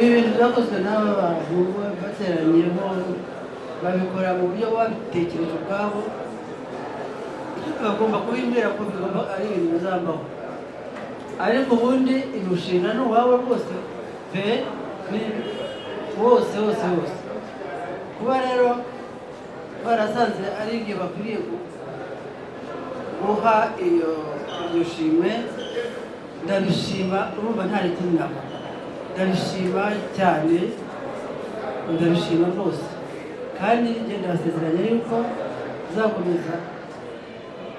ibintu byakozwe n'aba bantu bateraniyeho babikora mu buryo babitekereje ubwabo bagomba kubimbwira ko bigomba ari ibintu bizambaho ariko ubundi imushinga ni uwabo rwose pe wose kuba rero barasanze ari igihe bakwiriye guha iyo shimwe ndabishima urumva nta rikindi nabo ndabishima cyane ndabishima rwose kandi ngenda basezeranya yuko uzakomeza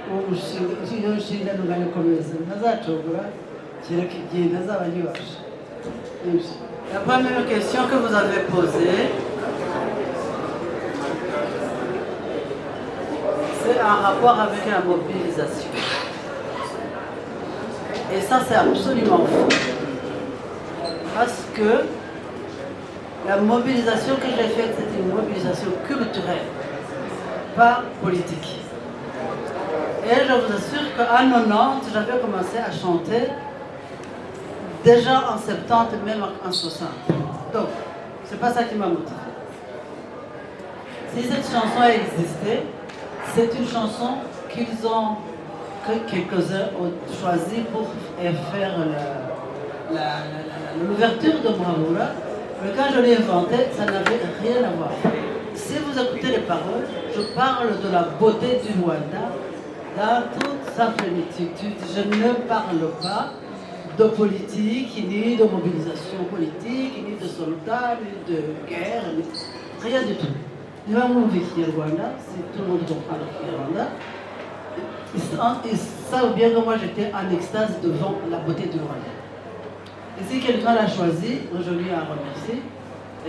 uwo mushinga iyo nshingano nkayikomeza ntazacogora kereka igihe ntazaba nkibasha. La première question que vous avez posée, c'est en rapport avec la mobilisation. Et ça, c'est absolument faux. Parce que la mobilisation que j'ai faite, c'est une mobilisation culturelle, pas politique. Et je vous assure qu'en 90, j'avais commencé à chanter déjà en 70, même en 60. Donc, c'est pas ça qui m'a motivé. Si cette chanson a existé, c'est une chanson que quelques-uns ont choisi pour faire l'ouverture de Bravura. Mais quand je l'ai inventé, ça n'avait rien à voir. Si vous écoutez les paroles, je parle de la beauté du Rwanda dans toute sa plénitude. Je ne parle pas de politique, ni de mobilisation politique, ni de soldats, ni de guerre, rien du tout. Nous avons vécu au Rwanda, si tout le monde comprend le Rwanda. Ils savent bien que moi j'étais en extase devant la beauté du Rwanda. Et si quelqu'un l'a choisi, je lui en remercie.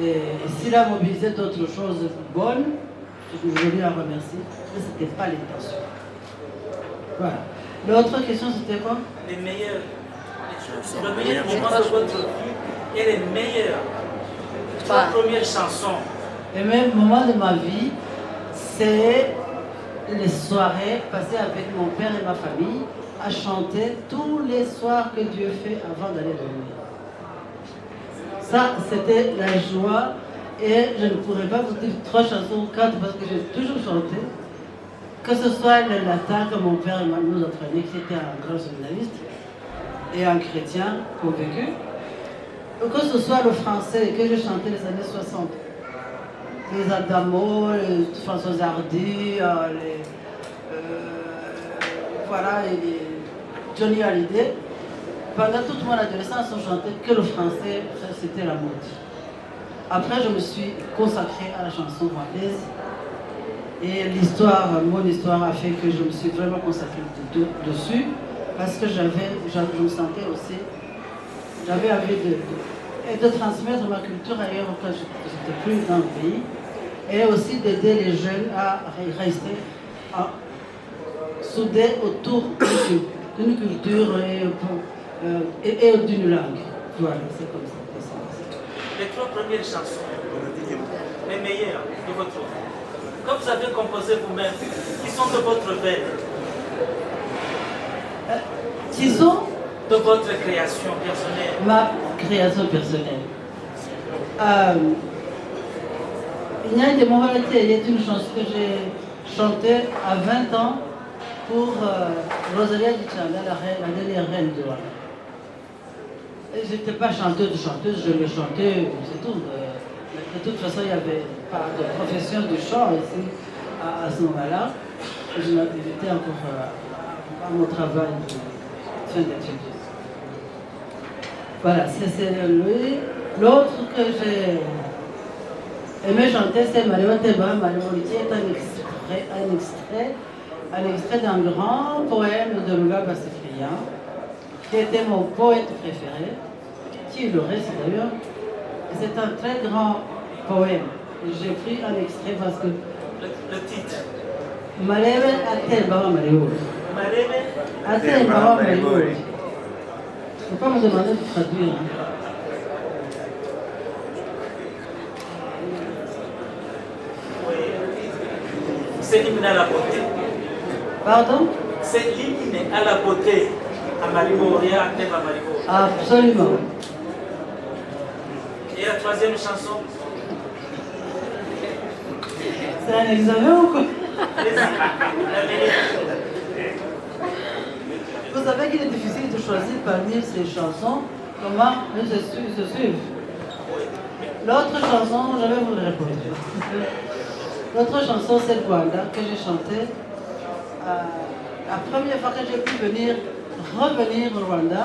Et s'il a mobilisé d'autres choses bonnes, je lui en remercie. Mais ce n'était pas l'intention. Voilà. L'autre question c'était quoi? Le meilleur moment de votre vie et les meilleures trois premières chansons. Le meilleur moment de ma vie, c'est les soirées passées avec mon père et ma famille à chanter tous les soirs que Dieu fait avant d'aller dormir. Ça, c'était la joie et je ne pourrais pas vous dire 3 chansons ou 4 parce que j'ai toujours chanté. Que ce soit le latin que mon père nous apprenait, qui était un grand séminariste et un chrétien convaincu, ou que ce soit le français que j'ai chanté les années 60. Les Adamo, les François Hardy, voilà, et les Johnny Hallyday. Pendant toute mon adolescence, on chantait que le français, c'était la mode. Après, je me suis consacrée à la chanson rwandaise. Et mon histoire a fait que je me suis vraiment consacrée dessus. Parce que je me sentais aussi, j'avais envie de transmettre ma culture ailleurs quand je n'étais plus dans le pays. Et aussi d'aider les jeunes à rester soudés autour d'une culture et d'une langue. Voilà, c'est comme ça. Les 3 premières chansons, les meilleures de votre vie, que vous avez composées vous-même, qui sont de votre veine, qui sont de votre création personnelle. Ma création personnelle. Il y a des moments où il y a une chanson que j'ai chantée à 20 ans pour Rosalia Gichanda, la dernière reine de Rwanda. Je n'étais pas chanteuse, je le chantais, c'est tout. De toute façon, il n'y avait pas de profession du chant ici à ce moment-là. J'étais encore à mon travail de fin d'études. Voilà, c'est lui. L'autre que j'ai aimé chanter, c'est Maléo Teba, qui est un extrait d'un grand poème de Lula Bassifrian, qui était mon poète préféré, qui le reste d'ailleurs. C'est un très grand poème. J'ai pris un extrait parce que... Le titre. Malebe Atel Baba Maléo. Malebe Atel Baba Maléo. Je ne peux pas me demander de traduire. C'est l'hymne à la beauté. Pardon? C'est l'hymne à la beauté. À Maribo, rien à Teba Maribo. Absolument. Et la troisième chanson? C'est un examen ou quoi? Vous savez qu'il est difficile de choisir parmi ces chansons comment elles se suivent. L'autre chanson, je vais vous le répondre. L'autre chanson, c'est Rwanda, que j'ai chantée la première fois que j'ai pu revenir au Rwanda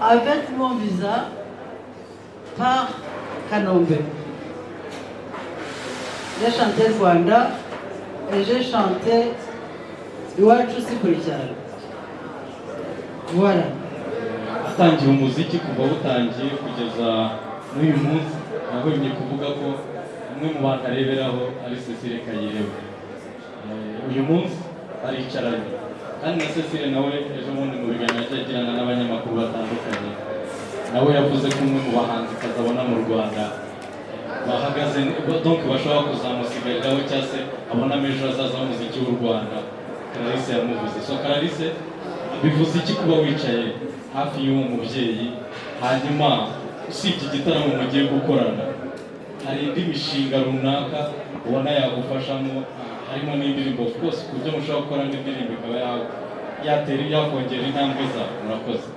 avec mon visa par Kanombe. J'ai chanté Rwanda et j'ai chanté Iwacu Sikurikirana. Voilà. Atangira umuziki kuva butangiye kugeza n'uyu munsi nahwemye kuvuga ko umwe mu bantu areberaho ari Cecile Kayirewe. Uyu munsi aricaranye kandi na Cecile nawe ejo bundi mu biganiro yagirana n'abanyamakuru batandukanye nawe yavuze ko umwe mu bahanzi kazabona mu Rwanda bahagaze donc bashobora kuzamusigariraho cyangwa se abonamo ejo hazaza umuziki w'u Rwanda. Clarisse yamuvuze. So Clarisse, bivuze iki kuba wicaye hafi y'uwo mubyeyi hanyuma usibye igitaramo mugiye gukorana hari indi mishinga runaka ubona yagufashamo harimo n'indirimbo of course ku buryo mushobora gukora n'indirimbo ikaba yakongera intambwe zawe? Murakoze.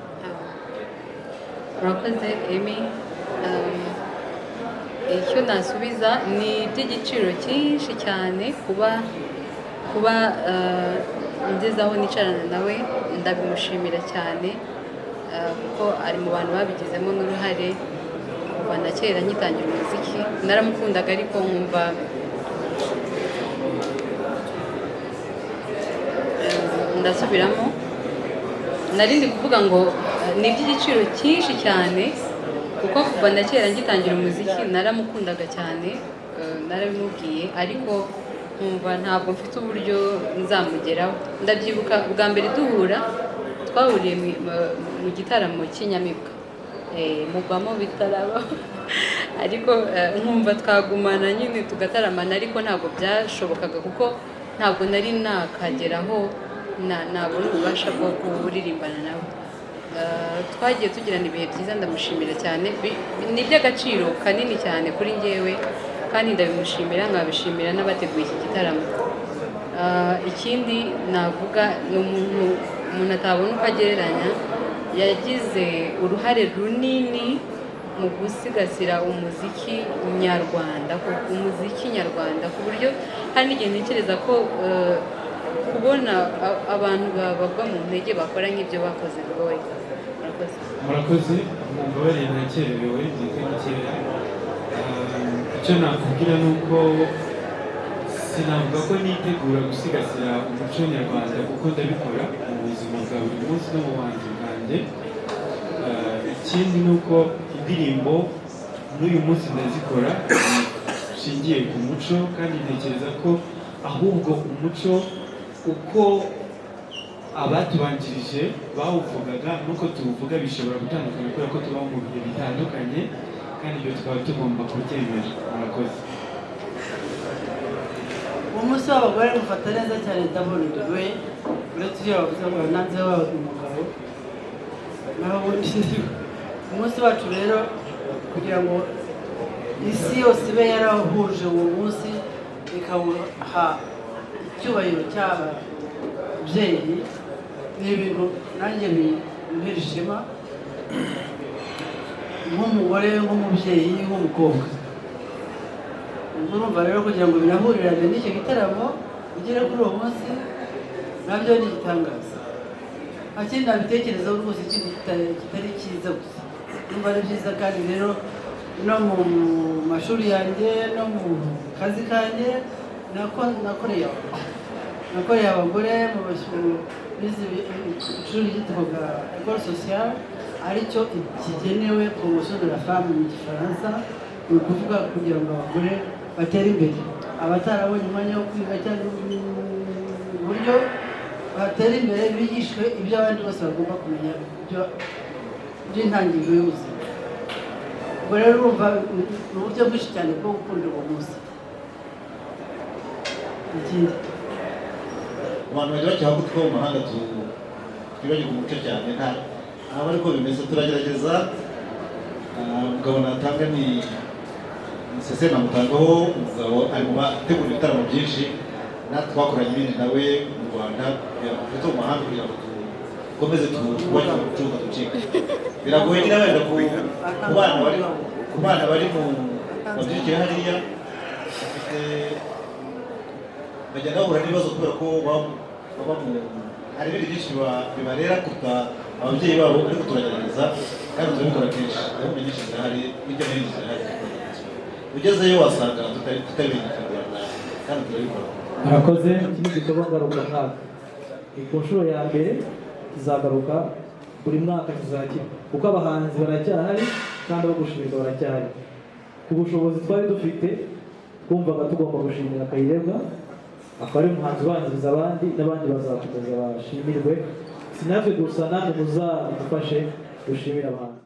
Murakoze Amy. Icyo nasubiza ni iby'igiciro cyinshi cyane kuba ngeze aho nicarana nawe, ndabimushimira cyane kuko ari mu bantu babigizemo n'uruhare kuva na kera ngitangira umuziki. Naramukundaga ariko nkumva ndasubiramo, narindi kuvuga ngo ni iby'igiciro cyinshi cyane kuko kuva na kera ngitangira umuziki naramukundaga cyane, narabimubwiye ariko nkumva ntabwo mfite uburyo nzamugeraho. Ndabyibuka bwa mbere duhura twahuriye mu gitaramo cy'inyamibwa mugwamo bitaraba ariko nkumva twagumana nyine tugataramana, ariko ntabwo byashobokaga kuko ntabwo nari nakageraho nabona ububasha bwo kuririmbana nawe. Twagiye tugirana ibihe byiza, ndamushimira cyane, ni iby'agaciro kanini cyane kuri njyewe kandi ndabimushimira, nkabishimira n'abateguye iki gitaramo. Ikindi navuga ni umuntu atabona uko agereranya, yagize uruhare runini mu gusigasira umuziki nyarwanda, ku buryo hari n'igihe ntekereza ko kubona abantu babagwa mu ntege bakora nk'ibyo bakoze bigoye. Murakoze. Mumbabarire nakererewe ndetse n'ikera. Icyo nakubwira ni uko sinavuga ko nitegura gusigasira umuco nyarwanda kuko ndabikora mu buzima bwa buri munsi no mu buhanzi bwanjye. Ikindi ni uko indirimbo n'uyu munsi ndazikora zishingiye ku muco, kandi ntekereza ko ahubwo umuco uko abatubanjirije bawuvugaga nuko tuwuvuga bishobora gutandukana kubera ko tuba mu bihe bitandukanye, kandi ibyo tukaba tugomba kubyemera. Murakoze. Umunsi w'abagore mufata neza cyane WW, uretse iyo bavuze ngo nanze wawe umugabo naho ubundi umunsi wacu rero kugira ngo isi yose ibe yarahuje uwo munsi ikawuha icyubahiro cy'ababyeyi, ni ibintu nanjye bimpera ishema nk'umugore, nk'umubyeyi, nk'umukobwa. Urumva rero kugira ngo binahurirane n'icyo gitaramo ugere kuri uwo munsi nabyo ni igitangaza. Nta kindi nabitekerezaho rwose, ikindi kitari cyiza gusa. Urumva ari byiza, kandi rero no mu mashuri yanjye no mu kazi kanjye nakoreye abagore mu ishuri ryitwaga École Sociale, aricyo kigenewe promotion de la femme mu gifaransa. Ni ukuvuga kugira ngo abagore batere imbere, abatarabonye umwanya wo kwiga cyangwa uburyo batera imbere, bigishwe ibyo abandi bose bagomba kumenya by'intangiriro y'ubuzima. Ubwo rero urumva ni uburyo bwinshi cyane bwo gukunda uwo munsi. Ikindi abantu bajya bakira ko two mu mahanga twibagirwa umuco cyane, ntabwo ariko bimeze. Turagerageza umugabo natanga ni Sese namutangaho. Umugabo ari mu bategura ibitaramo byinshi, natwe twakoranye ibindi nawe mu Rwanda ndetse mu mahanga kugira ngo dukomeze tubone ubucuruzi ducika. Biragoye nyine wenda ku bana bari mu babyirikira hariya bagenda bahura n'ibibazo kubera ko baba mu hari ibindi byinshi bibarera kuruta ababyeyi babo, ariko turagerageza kandi turabikora kenshi. Gahunda nyinshi zirahari, hirya no hino zirahari, ugezeyo wasanga tutari Kinyarwanda kandi turabikora. Murakoze. Iki ni igikorwa ngarukamwaka, ni ku nshuro ya mbere, kizagaruka buri mwaka kizakiba, kuko abahanzi baracyahari kandi abo gushimirwa baracyahari. Ku bushobozi twari dufite twumvaga tugomba gushimira Kayirebwa, akaba ari umuhanzi ubanziriza abandi, n'abandi bazakomeza bashimirwe. Si natwe gusa, namwe muzadufashe dushimire abahanzi.